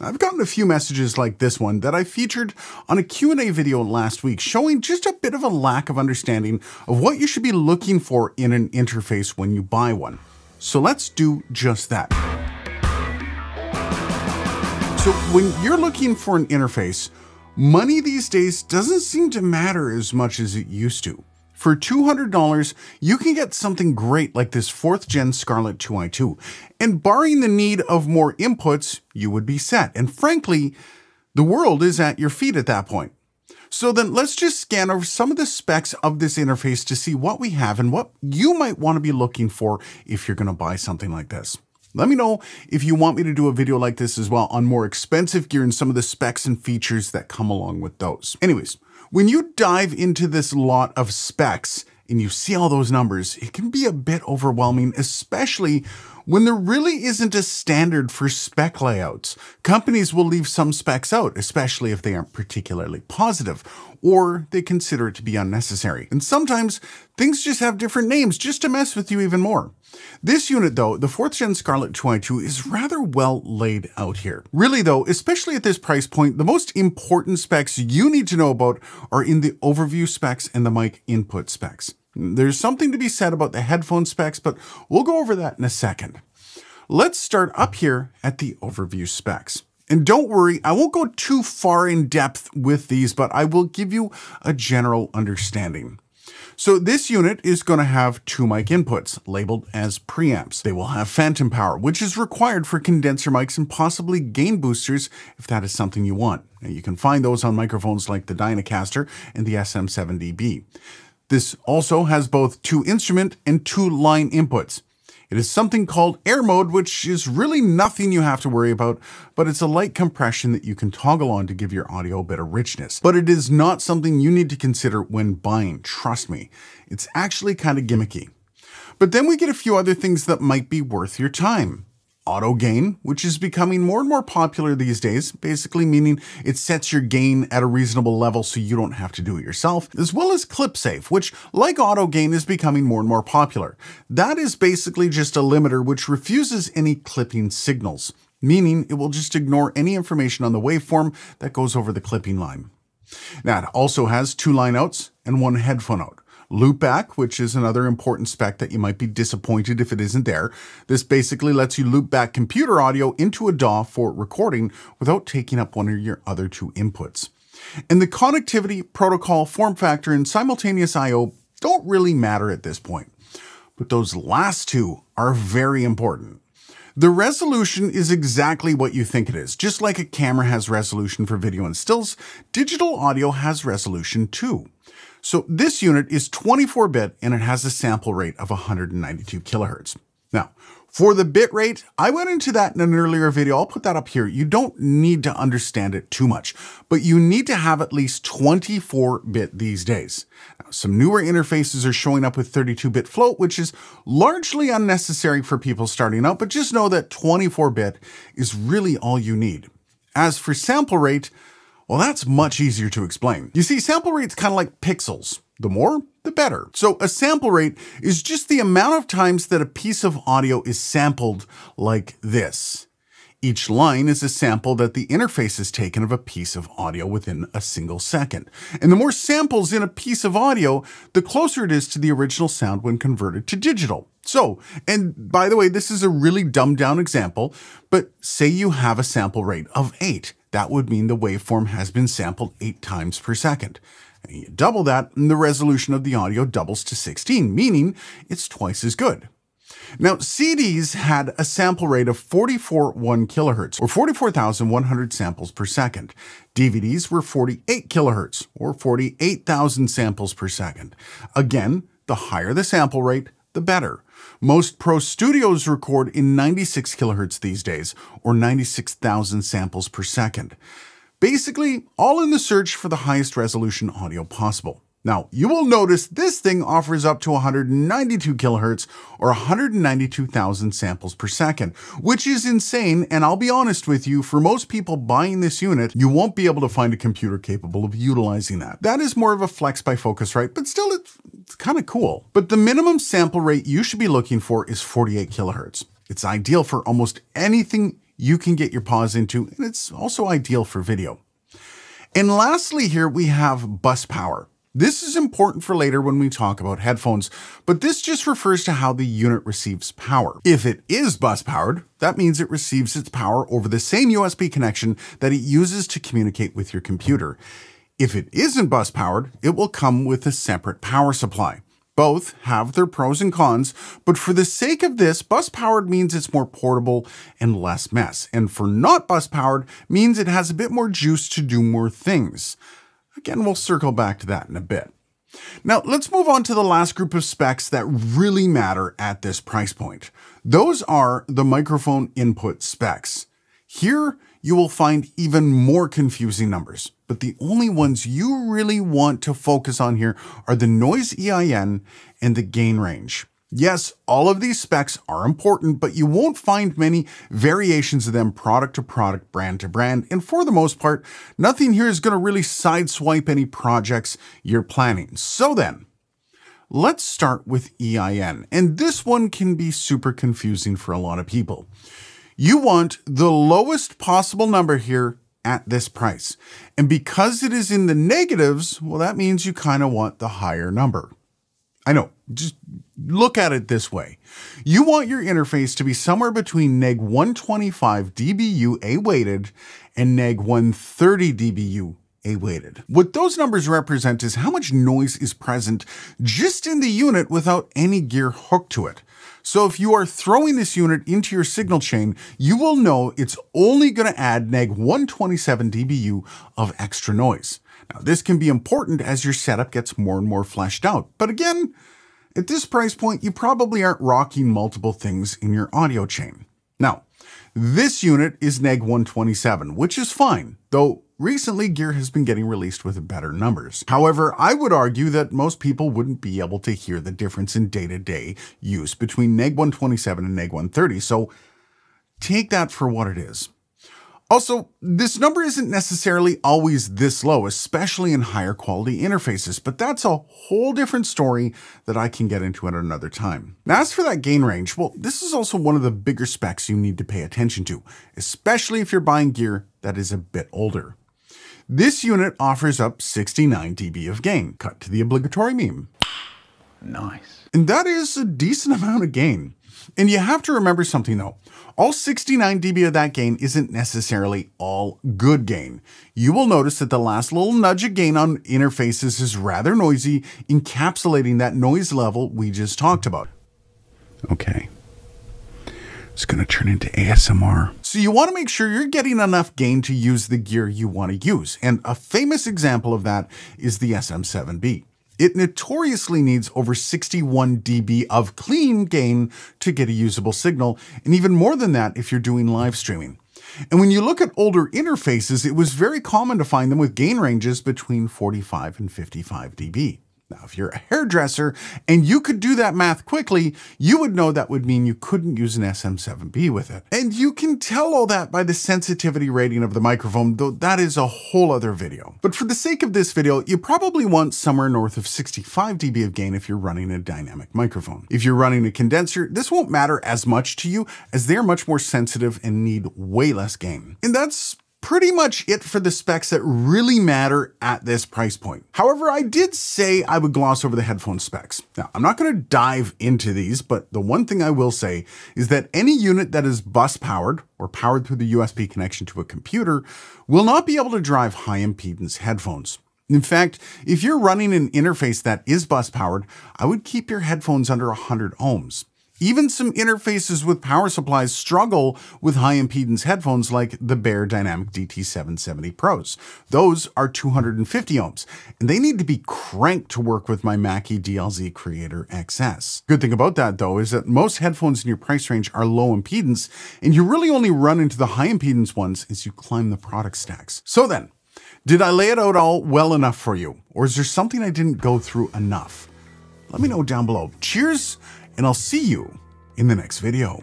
I've gotten a few messages like this one that I featured on a Q&A video last week showing just a bit of a lack of understanding of what you should be looking for in an interface when you buy one. So let's do just that. So when you're looking for an interface, money these days doesn't seem to matter as much as it used to. For $200, you can get something great like this 4th Gen Scarlett 2i2. And barring the need of more inputs, you would be set. And frankly, the world is at your feet at that point. So then let's just scan over some of the specs of this interface to see what we have and what you might want to be looking for if you're going to buy something like this. Let me know if you want me to do a video like this as well on more expensive gear and some of the specs and features that come along with those. Anyways, when you dive into this lot of specs and you see all those numbers, it can be a bit overwhelming, especially when there really isn't a standard for spec layouts. Companies will leave some specs out, especially if they aren't particularly positive, or they consider it to be unnecessary. And sometimes things just have different names just to mess with you even more. This unit though, the 4th Gen Scarlett 2i2, is rather well laid out here. Really though, especially at this price point, the most important specs you need to know about are in the overview specs and the mic input specs. There's something to be said about the headphone specs, but we'll go over that in a second. Let's start up here at the overview specs. And don't worry, I won't go too far in depth with these, but I will give you a general understanding. So this unit is going to have 2 mic inputs labeled as preamps. They will have phantom power, which is required for condenser mics and possibly gain boosters if that is something you want. Now, you can find those on microphones like the Dynacaster and the SM7DB. This also has both 2 instrument and 2 line inputs. It is something called air mode, which is really nothing you have to worry about, but it's a light compression that you can toggle on to give your audio a bit of richness. But it is not something you need to consider when buying, trust me. It's actually kind of gimmicky. But then we get a few other things that might be worth your time. Auto gain, which is becoming more and more popular these days, basically meaning it sets your gain at a reasonable level so you don't have to do it yourself, as well as clip safe, which, like auto gain, is becoming more and more popular. That is basically just a limiter which refuses any clipping signals, meaning it will just ignore any information on the waveform that goes over the clipping line. Now, it also has 2 line outs and 1 headphone out. Loopback, which is another important spec that you might be disappointed if it isn't there. This basically lets you loop back computer audio into a DAW for recording without taking up one of your other 2 inputs. And the connectivity, protocol, form factor, and simultaneous I/O don't really matter at this point. But those last 2 are very important. The resolution is exactly what you think it is. Just like a camera has resolution for video and stills, digital audio has resolution too. So this unit is 24-bit and it has a sample rate of 192 kilohertz. Now, for the bit rate, I went into that in an earlier video. I'll put that up here. You don't need to understand it too much, but you need to have at least 24-bit these days. Now, some newer interfaces are showing up with 32-bit float, which is largely unnecessary for people starting out, but just know that 24-bit is really all you need. As for sample rate, well, that's much easier to explain. You see, sample rate's kind of like pixels. The more, the better. So a sample rate is just the amount of times that a piece of audio is sampled like this. Each line is a sample that the interface has taken of a piece of audio within a single second. And the more samples in a piece of audio, the closer it is to the original sound when converted to digital. So, and by the way, this is a really dumbed down example, but say you have a sample rate of 8. That would mean the waveform has been sampled 8 times per second. And you double that, and the resolution of the audio doubles to 16, meaning it's twice as good. Now, CDs had a sample rate of 44.1 kilohertz, or 44,100 samples per second. DVDs were 48 kilohertz, or 48,000 samples per second. Again, the higher the sample rate, the better. Most pro studios record in 96 kilohertz these days, or 96,000 samples per second. Basically, all in the search for the highest resolution audio possible. Now, you will notice this thing offers up to 192 kilohertz or 192,000 samples per second, which is insane. And I'll be honest with you, for most people buying this unit, you won't be able to find a computer capable of utilizing that. That is more of a flex by Focusrite, but still it's kind of cool. But the minimum sample rate you should be looking for is 48 kilohertz. It's ideal for almost anything you can get your paws into, and it's also ideal for video. And lastly here we have bus power. This is important for later when we talk about headphones, but this just refers to how the unit receives power. If it is bus powered, that means it receives its power over the same USB connection that it uses to communicate with your computer. If it isn't bus powered, it will come with a separate power supply. Both have their pros and cons, but for the sake of this, bus powered means it's more portable and less mess. And for not bus powered means it has a bit more juice to do more things. Again, we'll circle back to that in a bit. Now, let's move on to the last group of specs that really matter at this price point. Those are the microphone input specs. Here, you will find even more confusing numbers, but the only ones you really want to focus on here are the noise EIN and the gain range. Yes, all of these specs are important, but you won't find many variations of them product to product, brand to brand, and for the most part, nothing here is going to really sideswipe any projects you're planning. So then, let's start with EIN, and this one can be super confusing for a lot of people. You want the lowest possible number here at this price, and because it is in the negatives, well, that means you kind of want the higher number. I know, just look at it this way. You want your interface to be somewhere between neg 125 dBu A-weighted and neg 130 dBu A-weighted. What those numbers represent is how much noise is present just in the unit without any gear hooked to it. So if you are throwing this unit into your signal chain, you will know it's only going to add neg 127 dBu of extra noise. Now, this can be important as your setup gets more and more fleshed out. But again, at this price point, you probably aren't rocking multiple things in your audio chain. Now, this unit is neg 127, which is fine, though recently gear has been getting released with better numbers. However, I would argue that most people wouldn't be able to hear the difference in day-to-day use between neg 127 and neg 130, so take that for what it is. Also, this number isn't necessarily always this low, especially in higher quality interfaces, but that's a whole different story that I can get into at another time. Now, as for that gain range, well, this is also one of the bigger specs you need to pay attention to, especially if you're buying gear that is a bit older. This unit offers up 69 dB of gain. Cut to the obligatory meme. Nice. And that is a decent amount of gain. And you have to remember something though. All 69 dB of that gain isn't necessarily all good gain. You will notice that the last little nudge of gain on interfaces is rather noisy, encapsulating that noise level we just talked about. Okay. It's going to turn into ASMR. So you want to make sure you're getting enough gain to use the gear you want to use. And a famous example of that is the SM7B. It notoriously needs over 61 dB of clean gain to get a usable signal, and even more than that if you're doing live streaming. And when you look at older interfaces, it was very common to find them with gain ranges between 45 and 55 dB. Now, if you're a hairdresser and you could do that math quickly, you would know that would mean you couldn't use an SM7B with it. And you can tell all that by the sensitivity rating of the microphone, though that is a whole other video. But for the sake of this video, you probably want somewhere north of 65 dB of gain if you're running a dynamic microphone. If you're running a condenser, this won't matter as much to you as they're much more sensitive and need way less gain. And that's pretty much it for the specs that really matter at this price point. However, I did say I would gloss over the headphone specs. Now, I'm not going to dive into these, but the one thing I will say is that any unit that is bus powered or powered through the USB connection to a computer will not be able to drive high impedance headphones. In fact, if you're running an interface that is bus powered, I would keep your headphones under 100 ohms. Even some interfaces with power supplies struggle with high impedance headphones like the Bear Dynamic DT770 Pros. Those are 250 ohms, and they need to be cranked to work with my Mackie DLZ Creator XS. Good thing about that though is that most headphones in your price range are low impedance, and you really only run into the high impedance ones as you climb the product stacks. So then, did I lay it out all well enough for you? Or is there something I didn't go through enough? Let me know down below. Cheers! And I'll see you in the next video.